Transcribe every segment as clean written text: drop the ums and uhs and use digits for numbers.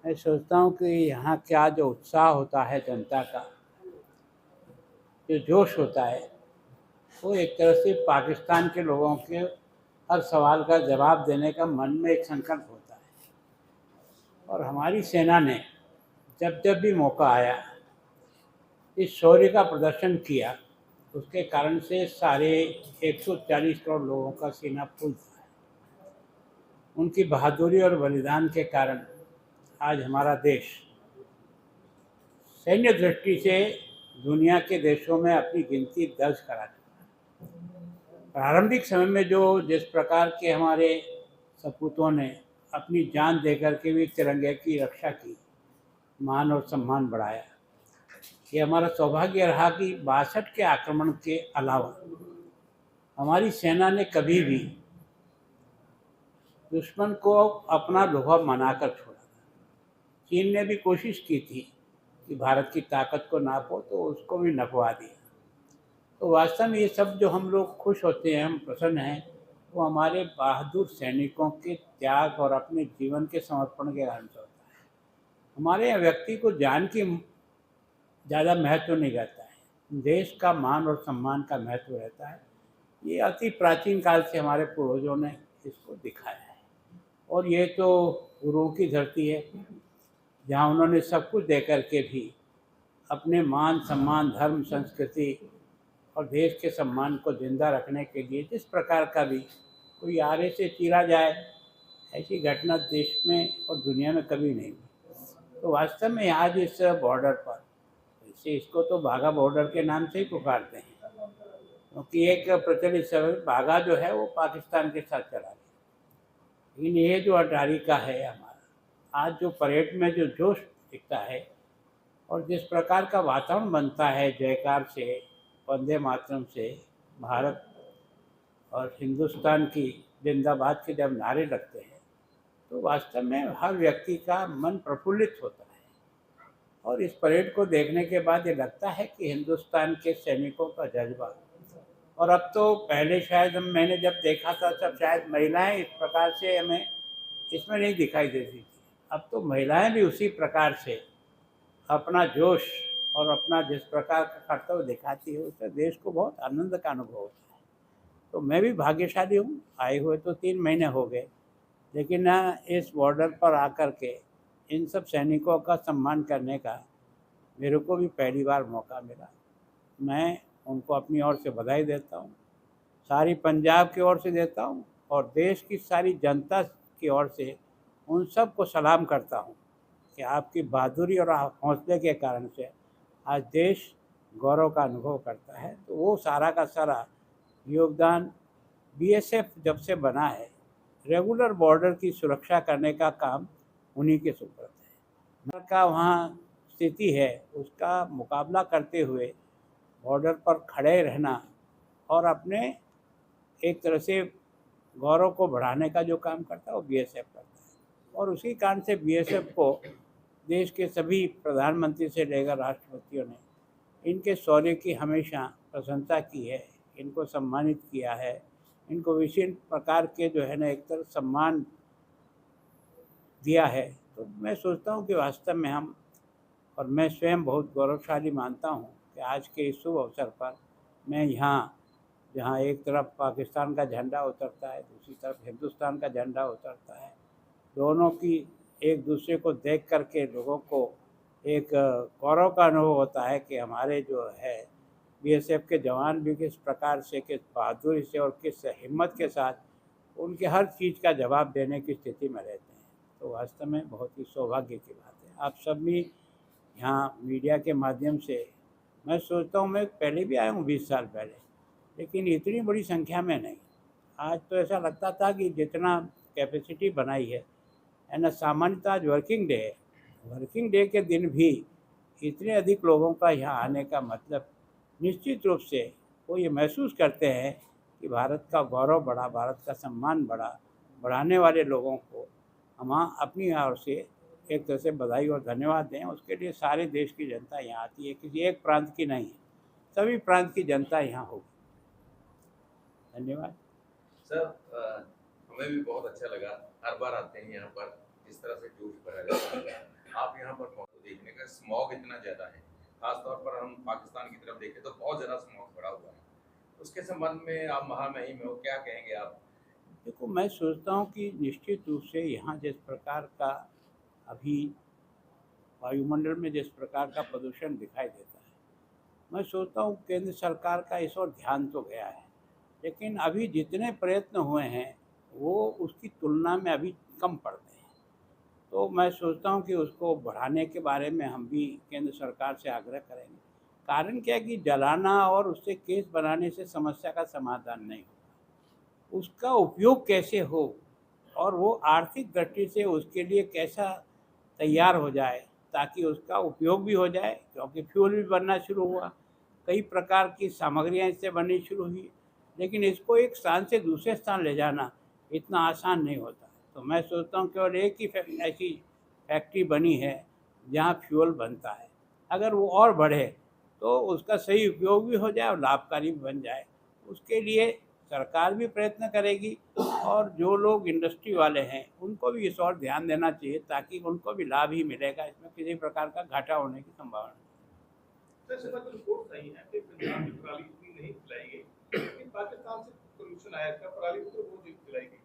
मैं सोचता हूँ कि यहाँ क्या जो उत्साह होता है जनता का, जो जोश होता है, वो एक तरह से पाकिस्तान के लोगों के हर सवाल का जवाब देने का मन में एक संकल्प होता है। और हमारी सेना ने जब जब भी मौका आया इस शौर्य का प्रदर्शन किया, उसके कारण से सारे 140 करोड़ लोगों का सीना फूल था। उनकी बहादुरी और बलिदान के कारण आज हमारा देश सैन्य दृष्टि से दुनिया के देशों में अपनी गिनती दर्ज करा चुका है। प्रारंभिक समय में जो जिस प्रकार के हमारे सपूतों ने अपनी जान देकर के भी तिरंगे की रक्षा की, मान और सम्मान बढ़ाया, ये हमारा सौभाग्य रहा कि 62 के आक्रमण के अलावा हमारी सेना ने कभी भी दुश्मन को अपना लोहा मनाकर छोड़ा। चीन ने भी कोशिश की थी कि भारत की ताकत को नापो, तो उसको भी नपवा दिया। तो वास्तव में ये सब जो हम लोग खुश होते हैं, हम प्रसन्न हैं, वो हमारे बहादुर सैनिकों के त्याग और अपने जीवन के समर्पण के कारण से होता है। हमारे यहाँ व्यक्ति को जान की ज़्यादा महत्व नहीं रहता है, देश का मान और सम्मान का महत्व रहता है। ये अति प्राचीन काल से हमारे पूर्वजों ने इसको दिखाया है। और ये तो गुरुओं की धरती है, जहाँ उन्होंने सब कुछ दे कर के भी अपने मान सम्मान, धर्म, संस्कृति और देश के सम्मान को जिंदा रखने के लिए जिस प्रकार का भी कोई आरे से चीरा जाए, ऐसी घटना देश में और दुनिया में कभी नहीं हुई। तो वास्तव में आज इस बॉर्डर पर, इसे इसको तो बाघा बॉर्डर के नाम से ही पुकारते हैं, क्योंकि एक प्रचलित समय बाघा जो है वो पाकिस्तान के साथ चला गया। लेकिन ये जो अटारी का है हमारा, आज जो परेड में जो जोश दिखता है और जिस प्रकार का वातावरण बनता है जयकार से, वंदे मातरम से, भारत और हिंदुस्तान की जिंदाबाद के जब नारे लगते हैं, तो वास्तव में हर व्यक्ति का मन प्रफुल्लित होता है। और इस परेड को देखने के बाद ये लगता है कि हिंदुस्तान के सैनिकों का जज्बा, और अब तो पहले शायद मैंने जब देखा था तब शायद महिलाएं इस प्रकार से हमें इसमें नहीं दिखाई देती थी। अब तो महिलाएं भी उसी प्रकार से अपना जोश और अपना जिस प्रकार का कर्तव्य दिखाती है, उससे देश को बहुत आनंद का अनुभव होता है। तो मैं भी भाग्यशाली हूँ, आए हुए तो 3 महीने हो गए, लेकिन इस बॉर्डर पर आकर के इन सब सैनिकों का सम्मान करने का मेरे को भी पहली बार मौका मिला। मैं उनको अपनी ओर से बधाई देता हूँ, सारी पंजाब की ओर से देता हूँ, और देश की सारी जनता की ओर से उन सब को सलाम करता हूँ कि आपकी बहादुरी और हौसले के कारण से आज देश गौरव का अनुभव करता है। तो वो सारा का सारा योगदान बीएसएफ जब से बना है, रेगुलर बॉर्डर की सुरक्षा करने का काम उन्हीं के सुपुर्द है। का वहाँ स्थिति है, उसका मुकाबला करते हुए बॉर्डर पर खड़े रहना और अपने एक तरह से गौरव को बढ़ाने का जो काम करता है वो बीएसएफ करता है। और उसी कारण से बीएसएफ को देश के सभी प्रधानमंत्री से लेकर राष्ट्रपतियों ने इनके शौर्य की हमेशा प्रशंसा की है, इनको सम्मानित किया है, इनको विभिन्न प्रकार के जो है ना एक तरह सम्मान दिया है। तो मैं सोचता हूँ कि वास्तव में हम, और मैं स्वयं बहुत गौरवशाली मानता हूँ कि आज के इस शुभ अवसर पर मैं यहाँ, जहाँ एक तरफ पाकिस्तान का झंडा उतरता है, दूसरी तरफ हिंदुस्तान का झंडा उतरता है, दोनों की एक दूसरे को देख करके लोगों को एक गौरव का अनुभव होता है कि हमारे जो है बीएसएफ के जवान भी किस प्रकार से, किस बहादुरी से और किस हिम्मत के साथ उनके हर चीज़ का जवाब देने की स्थिति में रहते हैं। तो वास्तव में बहुत ही सौभाग्य की बात है। आप सब भी यहाँ मीडिया के माध्यम से, मैं सोचता हूँ मैं पहले भी आया हूँ 20 साल पहले, लेकिन इतनी बड़ी संख्या में नहीं। आज तो ऐसा लगता था कि जितना कैपेसिटी बनाई है ना, सामान्यतः आज वर्किंग डे है, वर्किंग डे के दिन भी इतने अधिक लोगों का यहाँ आने का मतलब निश्चित रूप से वो ये महसूस करते हैं कि भारत का गौरव बढ़ा, भारत का सम्मान बढ़ा। बढ़ाने वाले लोगों को हम अपनी ओर से एक तरह से बधाई और धन्यवाद दें। उसके लिए सारे देश की जनता यहाँ आती है, किसी एक प्रांत की नहीं है, सभी प्रांत की जनता यहाँ होगी। धन्यवाद सर। हमें भी बहुत अच्छा लगा, हर बार आते हैं यहाँ पर जिस तरह से जूस भरा जाता है, आप यहाँ पर देखने का स्मॉग इतना ज़्यादा है, खासतौर पर हम पाकिस्तान की तरफ देखें तो बहुत ज़्यादा स्मॉग भरा हुआ है। उसके संबंध में आप महामहिम हो, क्या कहेंगे आप? देखो, मैं सोचता हूँ कि निश्चित रूप से यहाँ जिस प्रकार का अभी वायुमंडल में जिस प्रकार का प्रदूषण दिखाई देता है, मैं सोचता हूँ केंद्र सरकार का इस ओर ध्यान तो गया है, लेकिन अभी जितने प्रयत्न हुए हैं वो उसकी तुलना में अभी कम पड़ते हैं। तो मैं सोचता हूँ कि उसको बढ़ाने के बारे में हम भी केंद्र सरकार से आग्रह करेंगे। कारण क्या है कि जलाना और उससे केस बनाने से समस्या का समाधान नहीं होगा। उसका उपयोग कैसे हो और वो आर्थिक दृष्टि से उसके लिए कैसा तैयार हो जाए ताकि उसका उपयोग भी हो जाए, क्योंकि फ्यूल भी बनना शुरू हुआ, कई प्रकार की सामग्रियाँ इससे बननी शुरू हुई, लेकिन इसको एक स्थान से दूसरे स्थान ले जाना इतना आसान नहीं होता। तो मैं सोचता हूँ केवल एक ही ऐसी फैक्ट्री बनी है जहाँ फ्यूल बनता है। अगर वो और बढ़े तो उसका सही उपयोग भी हो जाए और लाभकारी भी बन जाए। उसके लिए सरकार भी प्रयत्न करेगी और जो लोग इंडस्ट्री वाले हैं उनको भी इस ओर ध्यान देना चाहिए ताकि उनको भी लाभ ही मिलेगा, इसमें किसी प्रकार का घाटा होने की संभावना नहीं। सर, इस बात की रिपोर्ट सही है कि पंजाब में पराली इतनी नहीं जलाई गई, लेकिन पाकिस्तान से पोल्यूशन आया था, पराली तो बहुत जलाई गई है।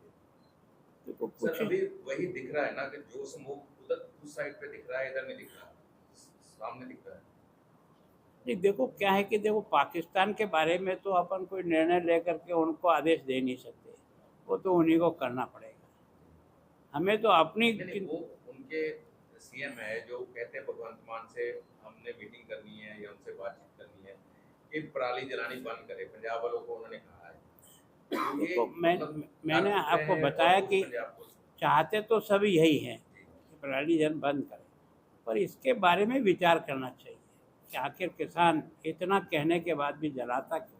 देखो सर, कुछ अभी वही दिख रहा है ना कि जो स्मोक उधर उस साइड पे दिख रहा है, इधर नहीं दिख रहा, सामने दिख रहा है। नहीं, देखो क्या है कि देखो पाकिस्तान के बारे में तो अपन कोई निर्णय लेकर के उनको आदेश दे नहीं सकते, वो तो उन्हीं को करना पड़ेगा। हमें तो अपनी नहीं नहीं, वो उनके सीएम है जो कहते हैं भगवंत मान से हमने मीटिंग करनी है या उनसे बातचीत करनी है कि पराली जलानी बंद करे, पंजाब वालों को उन्होंने कहा है। तो ये देखो मतलब मैंने नागरिक आपको रहे और बताया वो कि पंजाब को चाहते तो सभी यही हैं जी। कि पराली जल बंद करें, पर इसके बारे में विचार करना चाहिए कि आखिर किसान इतना कहने के बाद भी जलाता क्यों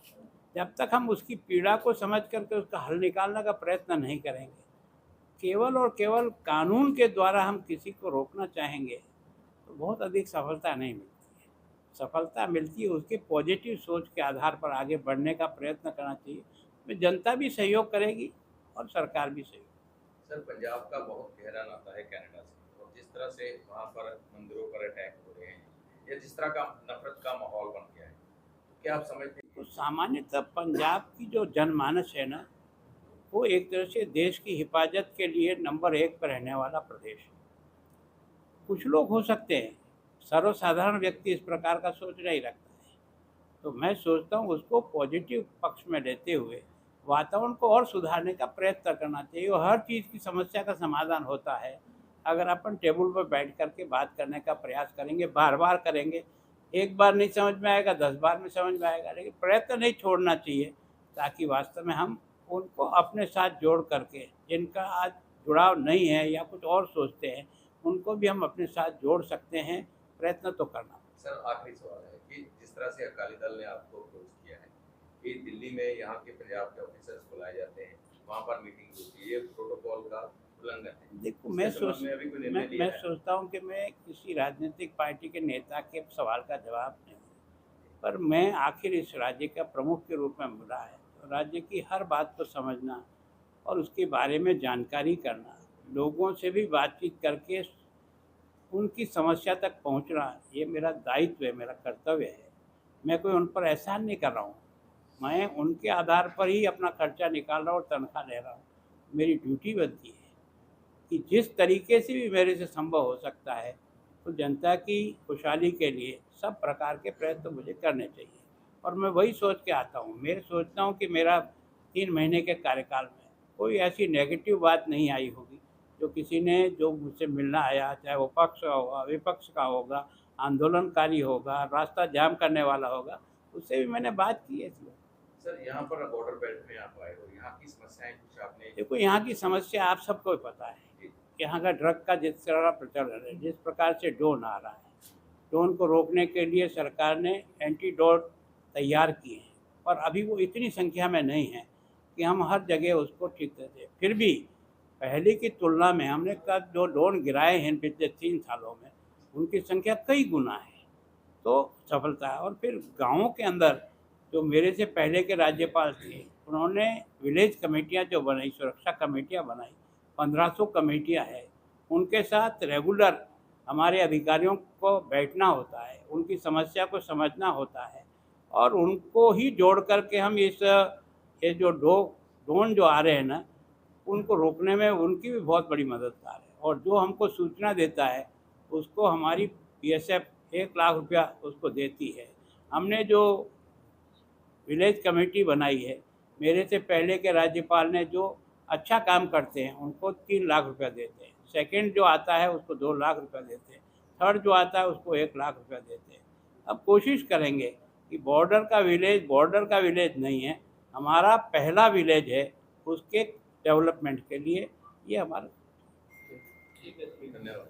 है। जब तक हम उसकी पीड़ा को समझ करके उसका हल निकालने का प्रयत्न नहीं करेंगे, केवल और केवल कानून के द्वारा हम किसी को रोकना चाहेंगे तो बहुत अधिक सफलता नहीं मिलती है। सफलता मिलती है उसके पॉजिटिव सोच के आधार पर आगे बढ़ने का प्रयत्न करना चाहिए। उसमें जनता भी सहयोग करेगी और सरकार भी सहयोग। सर, पंजाब का बहुत गहरा नाता है कनाडा से, और जिस तरह से वहाँ पर मंदिरों पर अटैक हो रहे हैं या जिस तरह का नफरत का माहौल बन गया है, तो क्या आप समझते हैं तो सामान्यतः पंजाब की जो जनमानस है ना, वो एक तरह से देश की हिफाजत के लिए नंबर 1 पर रहने वाला प्रदेश है। कुछ लोग हो सकते हैं, सर्वसाधारण व्यक्ति इस प्रकार का सोच नहीं रखता है। तो मैं सोचता हूँ उसको पॉजिटिव पक्ष में लेते हुए वातावरण को और सुधारने का प्रयत्न करना चाहिए और हर चीज़ की समस्या का समाधान होता है अगर अपन टेबल पर बैठ कर के बात करने का प्रयास करेंगे, बार बार करेंगे। एक बार नहीं समझ में आएगा, 10 बार में समझ में आएगा, लेकिन प्रयत्न नहीं छोड़ना चाहिए ताकि वास्तव में हम उनको अपने साथ जोड़ करके, जिनका आज जुड़ाव नहीं है या कुछ और सोचते हैं, उनको भी हम अपने साथ जोड़ सकते हैं। प्रयत्न तो करना। सर, आखिरी सवाल है कि जिस तरह से अकाली दल ने आपको अप्रोच किया है कि दिल्ली में यहाँ के पंजाब के ऑफिसर्स बुलाए जाते हैं, वहाँ पर मीटिंग होती है, ये प्रोटोकॉल का उल्लंघन है। देखो इसके संबंध में अभी कोई निर्णय लिया मैं है? सोचता हूँ कि मैं किसी राजनीतिक पार्टी के नेता के सवाल का जवाब नहीं, पर मैं आखिर इस राज्य का प्रमुख के रूप में मिला है, तो राज्य की हर बात को समझना और उसके बारे में जानकारी करना, लोगों से भी बातचीत करके उनकी समस्या तक पहुंचना, ये मेरा दायित्व है, मेरा कर्तव्य है। मैं कोई उन पर एहसान नहीं कर रहा हूँ, मैं उनके आधार पर ही अपना खर्चा निकाल रहा हूँ और तनख्वाह ले रहा हूँ। मेरी ड्यूटी बनती है कि जिस तरीके से भी मेरे से संभव हो सकता है तो जनता की खुशहाली के लिए सब प्रकार के प्रयत्न मुझे करने चाहिए और मैं वही सोच के आता हूँ। मैं सोचता हूँ कि मेरा 3 महीने के कार्यकाल में कोई ऐसी नेगेटिव बात नहीं आई होगी जो किसी ने, जो मुझसे मिलना आया, चाहे वो पक्ष का होगा, विपक्ष का होगा, आंदोलनकारी होगा, रास्ता जाम करने वाला होगा, उससे भी मैंने बात की है इस बार। सर, यहाँ पर बॉर्डर बेल्ट में आप आए हो, यहाँ की समस्याएं कुछ आपने? देखो यहाँ की समस्या आप सबको ही पता है। जी। यहाँ का ड्रग का जिस तरह प्रचलन है, जिस प्रकार से ड्रोन आ रहा है, ड्रोन को रोकने के लिए सरकार ने एंटीडोट तैयार किए हैं, पर अभी वो इतनी संख्या में नहीं है कि हम हर जगह उसको ठीक कर दें। फिर भी पहले की तुलना में हमने कब जो ड्रोन गिराए हैं पिछले 3 सालों में, उनकी संख्या कई गुना है। तो सफलता है। और फिर गाँवों के अंदर जो मेरे से पहले के राज्यपाल थे, उन्होंने विलेज कमेटियाँ जो बनाई, सुरक्षा कमेटियाँ बनाई, 1500 कमेटियाँ हैं, उनके साथ रेगुलर हमारे अधिकारियों को बैठना होता है, उनकी समस्या को समझना होता है और उनको ही जोड़ करके हम ये जो ड्रोन जो आ रहे हैं ना, उनको रोकने में उनकी भी बहुत बड़ी मददगार है। और जो हमको सूचना देता है उसको हमारी बीएसएफ 1 लाख रुपया उसको देती है। हमने जो विलेज कमेटी बनाई है, मेरे से पहले के राज्यपाल ने जो अच्छा काम करते हैं उनको 3 लाख रुपया देते हैं, सेकंड जो आता है उसको 2 लाख रुपया देते हैं, थर्ड जो आता है उसको 1 लाख रुपया देते हैं। अब कोशिश करेंगे कि बॉर्डर का विलेज नहीं है, हमारा पहला विलेज है, उसके डेवलपमेंट के लिए ये हमारा ठीक है, धन्यवाद।